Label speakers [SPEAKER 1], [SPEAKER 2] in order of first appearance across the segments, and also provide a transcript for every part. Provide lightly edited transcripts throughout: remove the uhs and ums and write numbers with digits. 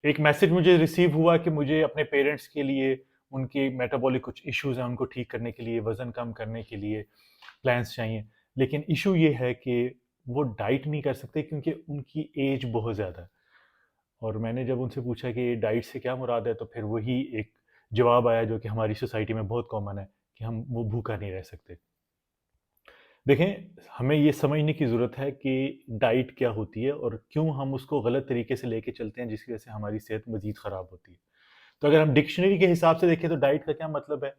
[SPEAKER 1] एक मैसेज मुझे रिसीव हुआ कि मुझे अपने पेरेंट्स के लिए उनके मेटाबॉलिक कुछ इश्यूज़ हैं, उनको ठीक करने के लिए, वज़न कम करने के लिए प्लान्स चाहिए। लेकिन इश्यू ये है कि वो डाइट नहीं कर सकते क्योंकि उनकी एज बहुत ज़्यादा है। और मैंने जब उनसे पूछा कि डाइट से क्या मुराद है, तो फिर वही एक जवाब आया जो कि हमारी सोसाइटी में बहुत कॉमन है कि हम वो भूखा नहीं रह सकते। देखें, हमें ये समझने की ज़रूरत है कि डाइट क्या होती है और क्यों हम उसको गलत तरीके से लेके चलते हैं, जिसकी वजह से हमारी सेहत मज़ीद ख़राब होती है। तो अगर हम डिक्शनरी के हिसाब से देखें तो डाइट का क्या मतलब है?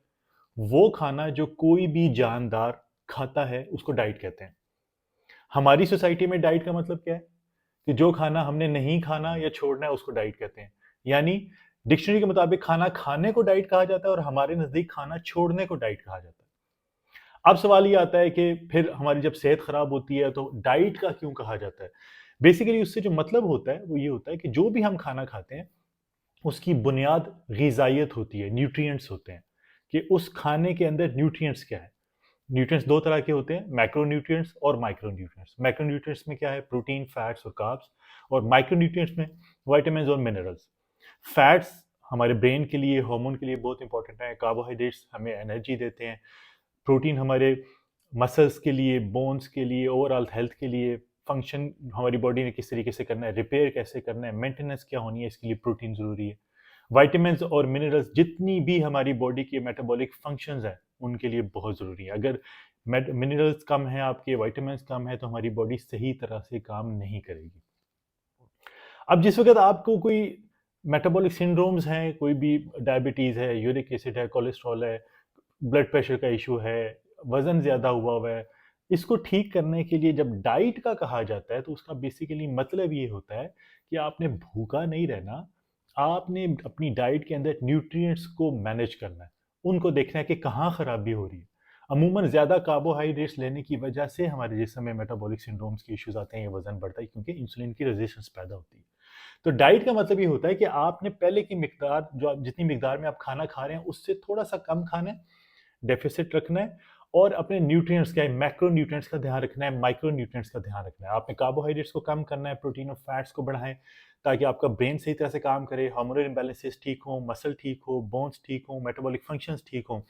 [SPEAKER 1] वो खाना जो कोई भी जानदार खाता है, उसको डाइट कहते हैं। हमारी सोसाइटी में डाइट का मतलब क्या है? कि जो खाना हमने नहीं खाना या छोड़ना है, उसको डाइट कहते हैं। यानी डिक्शनरी के मुताबिक खाना खाने को डाइट कहा जाता है और हमारे नज़दीक खाना छोड़ने को डाइट कहा जाता है। अब सवाल ये आता है कि फिर हमारी जब सेहत खराब होती है तो डाइट का क्यों कहा जाता है? बेसिकली उससे जो मतलब होता है वो ये होता है कि जो भी हम खाना खाते हैं उसकी बुनियाद ग़िज़ाइयत होती है, न्यूट्रिएंट्स होते हैं, कि उस खाने के अंदर न्यूट्रिएंट्स क्या है। न्यूट्रिएंट्स 2 तरह के होते हैं, मैक्रोन्यूट्रिएंट्स और माइक्रोन्यूट्रिएंट्स। मैक्रोन्यूट्रिएंट्स में क्या है? प्रोटीन, फैट्स और कार्ब्स। और माइक्रोन्यूट्रिएंट्स में विटामिन्स और मिनरल्स। फैट्स हमारे ब्रेन के लिए, हार्मोन के लिए बहुत इंपॉर्टेंट है। कार्बोहाइड्रेट्स हमें एनर्जी देते हैं। प्रोटीन हमारे मसल्स के लिए, बोन्स के लिए, ओवरऑल हेल्थ के लिए, फंक्शन हमारी बॉडी ने किस तरीके से करना है, रिपेयर कैसे करना है, मेंटेनेंस क्या होनी है, इसके लिए प्रोटीन ज़रूरी है। विटामिन्स और मिनरल्स जितनी भी हमारी बॉडी की मेटाबॉलिक फंक्शंस हैं, उनके लिए बहुत ज़रूरी है। अगर मिनरल्स कम हैं आपके, विटामिन्स कम है, तो हमारी बॉडी सही तरह से काम नहीं करेगी। अब जिस वक़्त आपको कोई मेटाबॉलिक सिंड्रोम्स हैं, कोई भी डायबिटीज़ है, यूरिक एसिड है, कोलेस्ट्रॉल है, ब्लड प्रेशर का इश्यू है, वज़न ज़्यादा हुआ हुआ है, इसको ठीक करने के लिए जब डाइट का कहा जाता है, तो उसका बेसिकली मतलब ये होता है कि आपने भूखा नहीं रहना, आपने अपनी डाइट के अंदर न्यूट्रिएंट्स को मैनेज करना है। उनको देखना है कि कहाँ खराबी हो रही है। अमूमन ज़्यादा कार्बोहाइड्रेट्स लेने की वजह से हमारे जिस्म में मेटाबॉलिक सिंड्रोम्स के इश्यूज़ आते हैं, या वज़न बढ़ता है क्योंकि इंसुलिन की रेजिस्टेंस पैदा होती है। तो डाइट का मतलब ये होता है कि आपने पहले की मिकदार, जो आप जितनी मिकदार में आप खाना खा रहे हैं, उससे थोड़ा-सा कम खाना है, डेफ़िसिट रखना है और अपने न्यूट्रिएंट्स क्या है, मैक्रो न्यूट्रिएंट्स का ध्यान रखना है, माइक्रो न्यूट्रिएंट्स का ध्यान रखना है। आपने कार्बोहाइड्रेट्स को कम करना है, प्रोटीन और फैट्स को बढ़ाएँ, ताकि आपका ब्रेन सही तरह से काम करे, हार्मोनल इम्बैलेंसेस ठीक हों, मसल ठीक हो, बोन्स ठीक हों, मेटाबॉलिक फंक्शंस ठीक हों।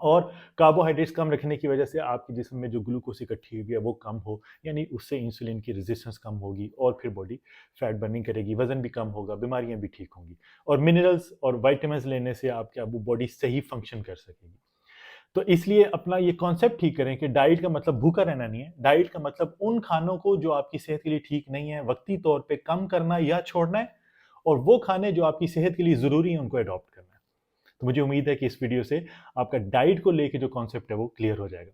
[SPEAKER 1] और कार्बोहाइड्रेट्स कम रखने की वजह से आपके जिस्म में जो ग्लूकोज इकट्ठी हुई है वो कम हो, यानी उससे इंसुलिन की रेजिस्टेंस कम होगी और फिर बॉडी फैट बर्निंग करेगी, वजन भी कम होगा, बीमारियां भी ठीक होंगी। और मिनरल्स और विटामिन्स लेने से आपकी वो बॉडी सही फंक्शन कर सकेगी। तो इसलिए अपना ये कॉन्सेप्ट ठीक करें कि डाइट का मतलब भूखा रहना नहीं है। डाइट का मतलब उन खानों को जो आपकी सेहत के लिए ठीक नहीं है, वक्ती तौर पे कम करना या छोड़ना है, और वो खाने जो आपकी सेहत के लिए ज़रूरी हैं, उनको अडॉप्ट करना है। तो मुझे उम्मीद है कि इस वीडियो से आपका डाइट को लेके जो कॉन्सेप्ट है वो क्लियर हो जाएगा।